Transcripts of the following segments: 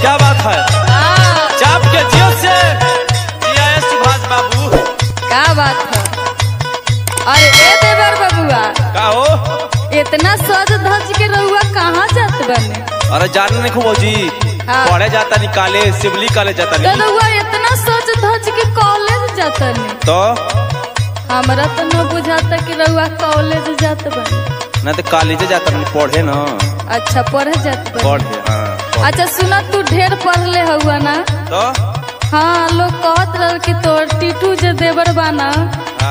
क्या बात है? चाप के जियो से सुभाष बाबू। क्या बात है? अरे ए देवर बबुआ का हो? इतना सज धज के रहुआ कहाँ जात बने? अरे जाने नहीं खूब जी। हाँ। पढ़े जाता नहीं काले सिवली कॉलेज जाता नहीं। रहुआ इतना सज धज के कॉलेज जाता नहीं तो हमारा तो न बुझाता कि रहुआ कॉलेज जात बने। ना तो कॉलेज जाता नहीं पढ़े ना। अच्छा पढ़े जात बने। पढ़े हाँ। अच्छा सुना तू ढेर पढ़ ले हुआ ना? तो हाँ लोग कहत रह कि तोर टीटू जे देवर बाना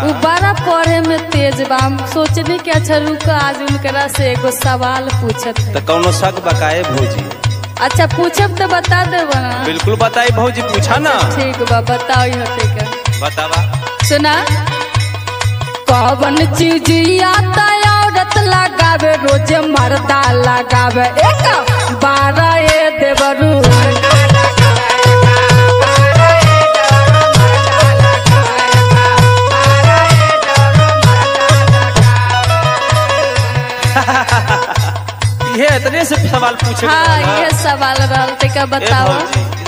वो बड़ा पढ़े में तेज बा। हम सोचने की अच्छा रुक आज उनकरा से एगो सवाल पूछत है। तो कौनो शक बकाए भौजी? अच्छा पूछब तो बता देबो ना? बिल्कुल बताई भौजी, पूछा ना। ठीक बा बताओ हते का। बतावा। सुना कौन चीज आता औरत लगावे रोज मर्दा लगावे एक 12 ए देवरू। ये इतने से सवाल पूछे? हाँ ये सवाल रहते का बताओ। हाँ।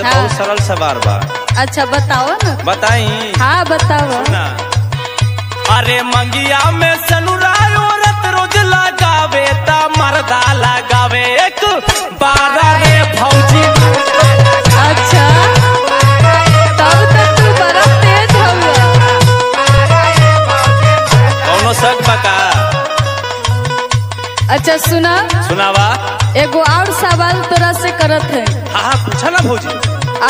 बहुत सरल सवाल बा। अच्छा बताओ ना। बताई। हाँ बताओ ना। अरे मंगिया में सनुराय औरत रोज लगावे ता मर्दा लगावे एक 12 रे भौजी। अच्छा तब तक तू बड़ा तेज हुआ। कौनो शक बका? अच्छा सुना। सुनावा। एगो और सवाल तोरा से करत है। हाँ पूछा ना भौजी।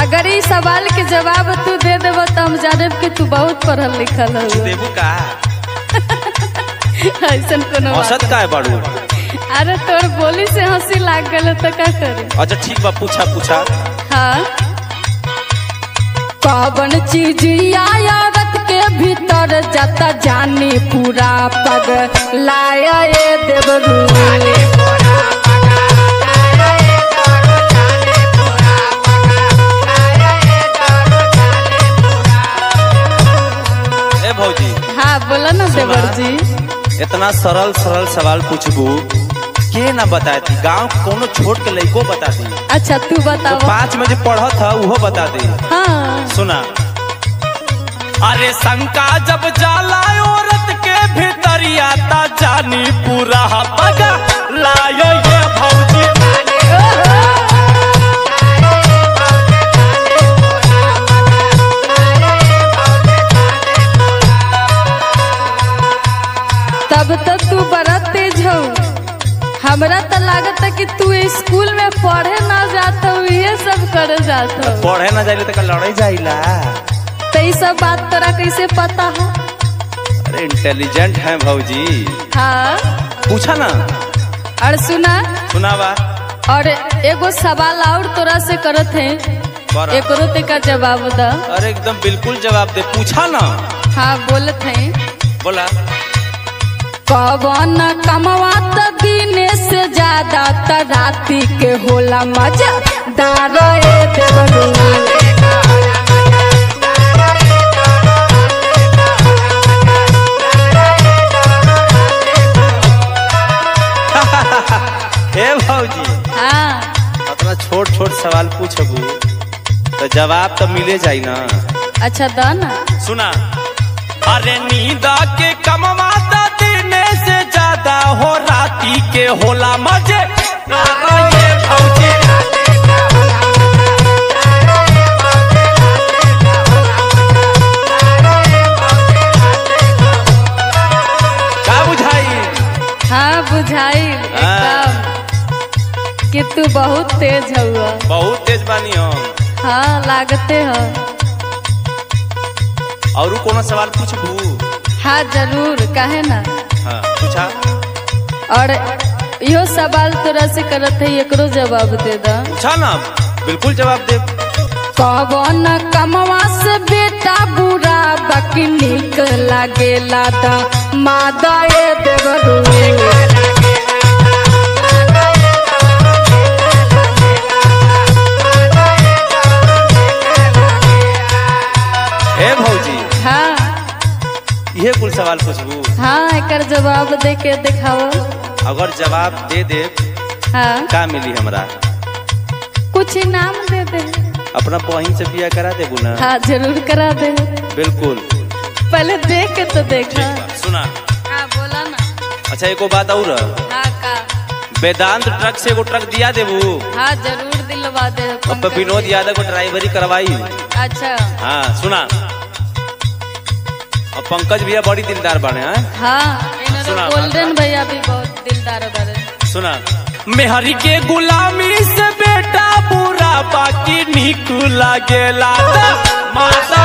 अगर इस सवाल के जवाब तू दे देबो तो हम जाने कि तू बहुत पढ़ल लिखल है। देबू का? ऐसन कोनो औसत का है बाड़ू? अरे तोर बोली से हंसी लाग गल तो क्या करे? अच्छा ठीक बा पूछा पूछा। हाँ कौन चीज औरत के भीतर जाता जानी पूरा पग लाया ये देवरू। ए भौजी। हाँ बोला ना देवर जी। इतना सरल सरल सवाल पूछबू के ना बताती? गांव कोनो छोट के लइको बता दी। अच्छा तू बताओ। तो 5 में जो पढ़त था वो बता दे। हाँ सुना। अरे शंका जब जाला औरत के भीतरिया ता जानी पूरा पगा लायो ये भौजी। तब तो तू बड़ा तेज हो। हमरा तो लागत है कि तू स्कूल में पढ़े ना जाता हूँ ये सब करे जाता हूँ। पढ़े ना जाइले तो लड़ाई जाइला। तो ये सब बात तोरा कैसे पता है? अरे इंटेलिजेंट है भौजी। हाँ पूछा ना। और सुना। सुनावा। और एगो सवाल और तोरा से करत है। एक रोते का जवाब दा। अरे एकदम बिल्कुल जवाब दे। पूछा ना। हाँ बोलत है। बोला। कौन कमवा त दिने से ज्यादा त राती के होला मजा दारो ए देवरू। ए भौजी। हाँ इतना छोट छोट सवाल पूछबू तो जवाब तो मिले जाई ना। अच्छा दा ना। सुना। अरे नींद के कमवा त दिने से ज्यादा हो राती के होला मजे ये भौजी। का बुझाई? हाँ बुझाई एकदम कि तू बहुत तेज हुआ। बहुत तेज बानी हम। हाँ लागते हो। और कोनो सवाल पूछबू? हाँ जरूर काहे ना। हाँ पूछा। और यो सवाल तोरा से करत है एकरो जवाब दे दा। पूछा ना बिल्कुल जवाब दे। कौन कमवा से बेटा बुरा बाकी निक लागेला दा मादा ए देवरू। ए भौजी। हाँ ये कुल सवाल पूछबू? हाँ एकर जवाब दे के दिखाओ। अगर जवाब दे दे हाँ का मिली हमरा? कुछ इनाम दे दे। अपना बहन से बिया करा देबू ना? हाँ जरूर करा दे। बिल्कुल। पहले देख के तो देखा। सुना। हाँ बोला ना। अच्छा एको बात और। हाँ का? वेदांत ट्रक से एगो ट्रक दिया देबू? हाँ जरूर दिलवा दे। अब विनोद यादव को ड्राइवरी करवाई। अच्छा। हाँ सुना। और पंकज भैया बड़ी दिलदार बने हैं। हाँ गोल्डन भैया भी बहुत दिलदार बने। सुना। मेहरी के गुलामी से बेटा बुरा बाकी नीक लागेला माता